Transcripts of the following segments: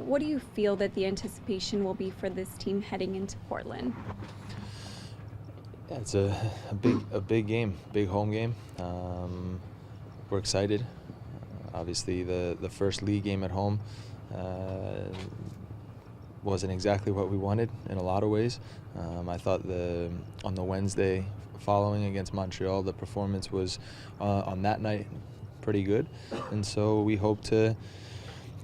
what do you feel that the anticipation will be for this team heading into Portland? Yeah, it's a big game, big home game. We're excited. Obviously, the first league game at home wasn't exactly what we wanted in a lot of ways. I thought on the Wednesday following against Montreal, the performance was on that night pretty good, and so we hope to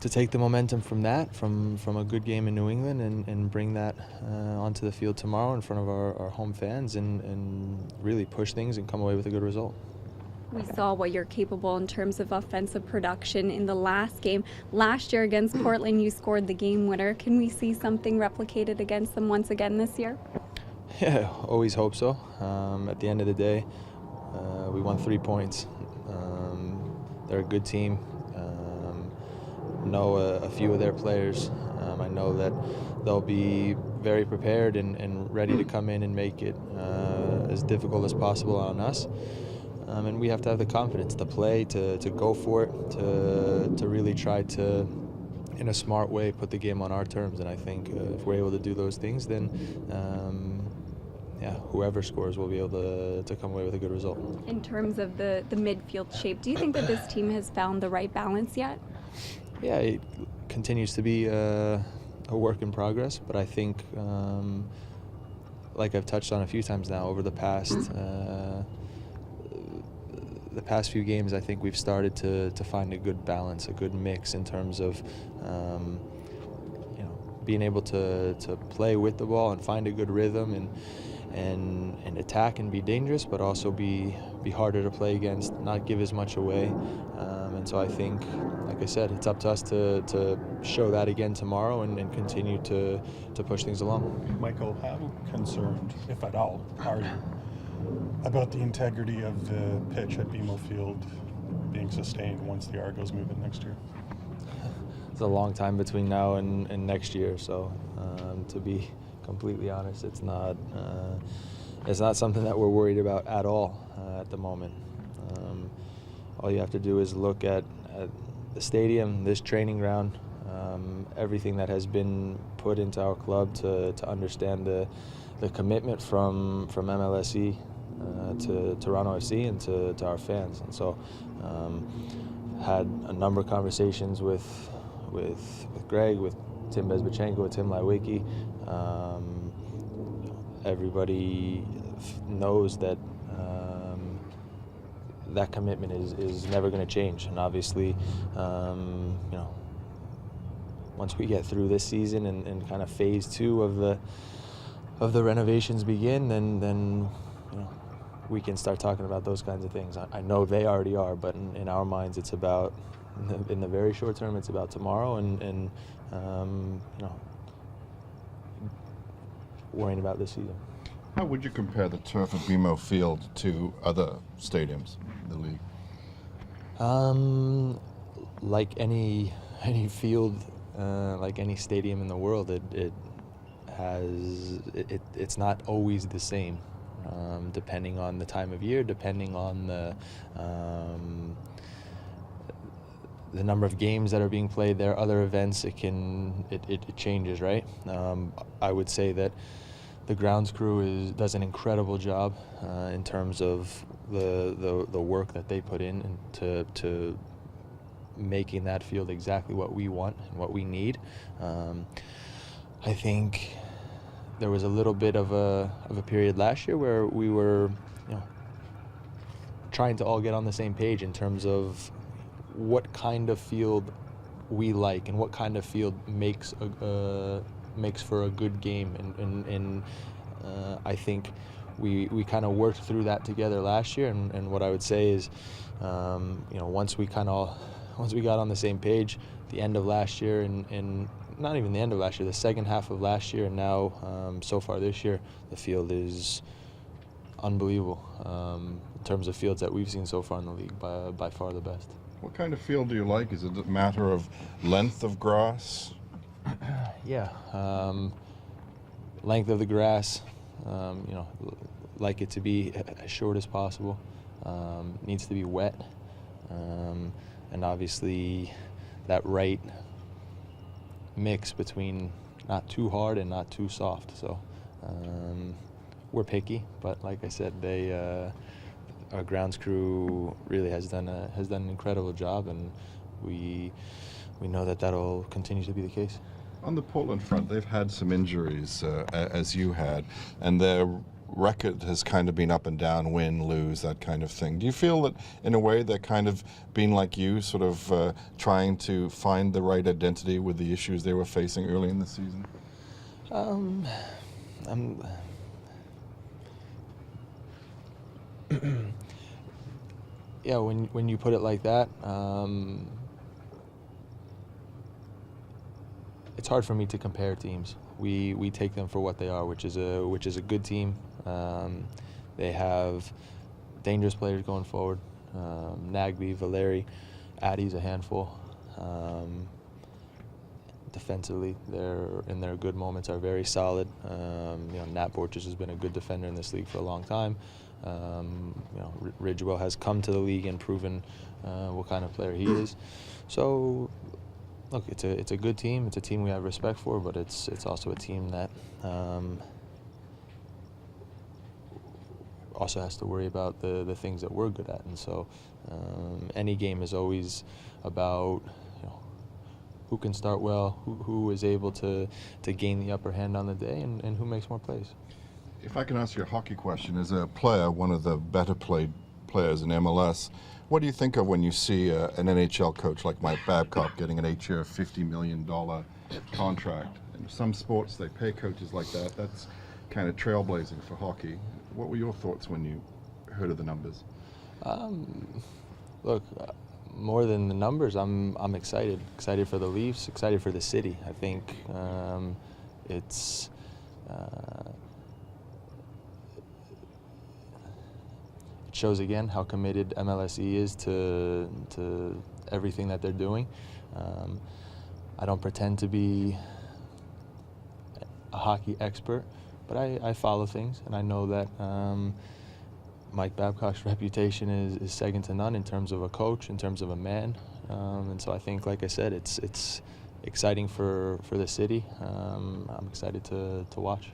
take the momentum from that, from a good game in New England, and bring that onto the field tomorrow in front of our home fans, and really push things and come away with a good result. We saw what you're capable in terms of offensive production in the last game. Last year against Portland, you scored the game winner. Can we see something replicated against them once again this year? Yeah, always hope so. At the end of the day, we won 3 points. They're a good team. Know a few of their players. I know that they'll be very prepared and ready to come in and make it as difficult as possible on us. And we have to have the confidence to play, to go for it, to really try to, in a smart way, put the game on our terms. And I think if we're able to do those things, then whoever scores will be able to come away with a good result. In terms of the midfield shape, do you think that this team has found the right balance yet? Yeah, it continues to be a work in progress, but I think, like I've touched on a few times now, over the past few games, I think we've started to find a good balance, a good mix in terms of being able to play with the ball and find a good rhythm and attack and be dangerous, but also be harder to play against, not give as much away. And so I think, like I said, it's up to us to show that again tomorrow and continue to push things along. Michael, how concerned, if at all, are you about the integrity of the pitch at BMO Field being sustained once the Argos move in next year? It's a long time between now and next year, so to be completely honest, it's not something that we're worried about at all at the moment. All you have to do is look at the stadium, this training ground, everything that has been put into our club to understand the commitment from MLSE to Toronto FC and to our fans. And so had a number of conversations with Greg, with Tim Bezbatchenko, with Tim Lewicki. Everybody knows that that commitment is never going to change. And obviously, once we get through this season and kind of phase 2 of the renovations begin, then we can start talking about those kinds of things. I know they already are, but in our minds, it's about, in the very short term, it's about tomorrow and worrying about this season. How would you compare the turf of BMO Field to other stadiums in the league? Like any field, like any stadium in the world, it's not always the same. Depending on the time of year, depending on the number of games that are being played there, other events, it changes, right? I would say that the grounds crew does an incredible job in terms of the work that they put in to making that field exactly what we want and what we need. I think there was a little bit of a period last year where we were, trying to all get on the same page in terms of what kind of field we like and what kind of field makes for a good game. And I think we kind of worked through that together last year. And what I would say is, once we got on the same page, the end of last year and not even the end of last year, the second half of last year, and now so far this year, the field is unbelievable in terms of fields that we've seen so far in the league, by far the best. What kind of field do you like? Is it a matter of length of grass? Yeah, length of the grass, like it to be as short as possible. Needs to be wet, and obviously that right mix between not too hard and not too soft. So we're picky, but like I said, our grounds crew really has done an incredible job, and we know that that'll continue to be the case. On the Portland front, they've had some injuries, as you had, and their record has kind of been up and down, win, lose, that kind of thing. Do you feel that, in a way, they're kind of been like you, sort of trying to find the right identity with the issues they were facing early in the season? Yeah, when you put it like that, it's hard for me to compare teams. We take them for what they are, which is a good team. They have dangerous players going forward. Nagbe, Valeri, Addy's a handful. Defensively, in their good moments are very solid. Nat Borchers has been a good defender in this league for a long time. Ridgewell has come to the league and proven what kind of player he is. So, look, it's a good team. It's a team we have respect for, but it's also a team that also has to worry about the things that we're good at. And so, any game is always about who can start well, who is able to gain the upper hand on the day, and who makes more plays. If I can ask you a hockey question, as a player, one of the better played players in MLS, what do you think of when you see an NHL coach like Mike Babcock getting an 8-year, $50 million contract? In some sports, they pay coaches like that. That's kind of trailblazing for hockey. What were your thoughts when you heard of the numbers? Look, more than the numbers, I'm excited for the Leafs, excited for the city. I think it shows again how committed MLSE is to everything that they're doing. I don't pretend to be a hockey expert, but I follow things, and I know that Mike Babcock's reputation is second to none in terms of a coach, in terms of a man, and so I think, like I said, it's exciting for the city. I'm excited to watch.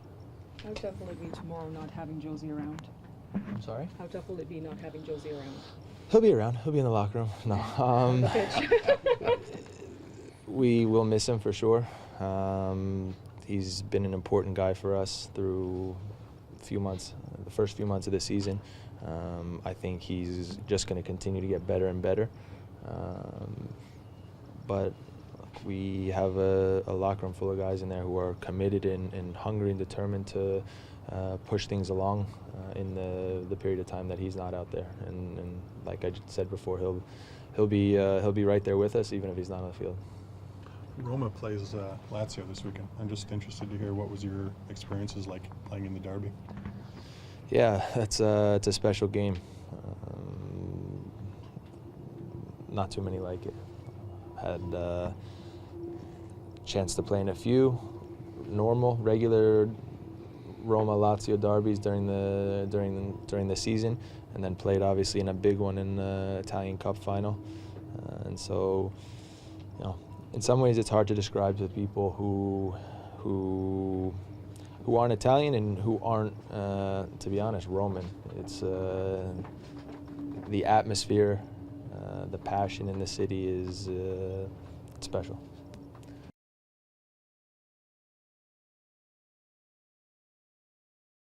How tough will it be tomorrow not having Josie around? I'm sorry? How tough will it be not having Josie around? He'll be around. He'll be in the locker room. No. We will miss him for sure. He's been an important guy for us through the first few months of the season. I think he's just going to continue to get better and better. But we have a locker room full of guys in there who are committed and hungry and determined to push things along in the period of time that he's not out there. And like I said before, he'll be right there with us even if he's not on the field. Roma plays Lazio this weekend. I'm just interested to hear what was your experiences like playing in the derby. Yeah, it's a special game. Not too many like it. Had a chance to play in a few normal, regular Roma Lazio derbies during the season, and then played obviously in a big one in the Italian Cup final. And so, in some ways, it's hard to describe to people who aren't Italian and who aren't, to be honest, Roman. It's the atmosphere, the passion in the city is special.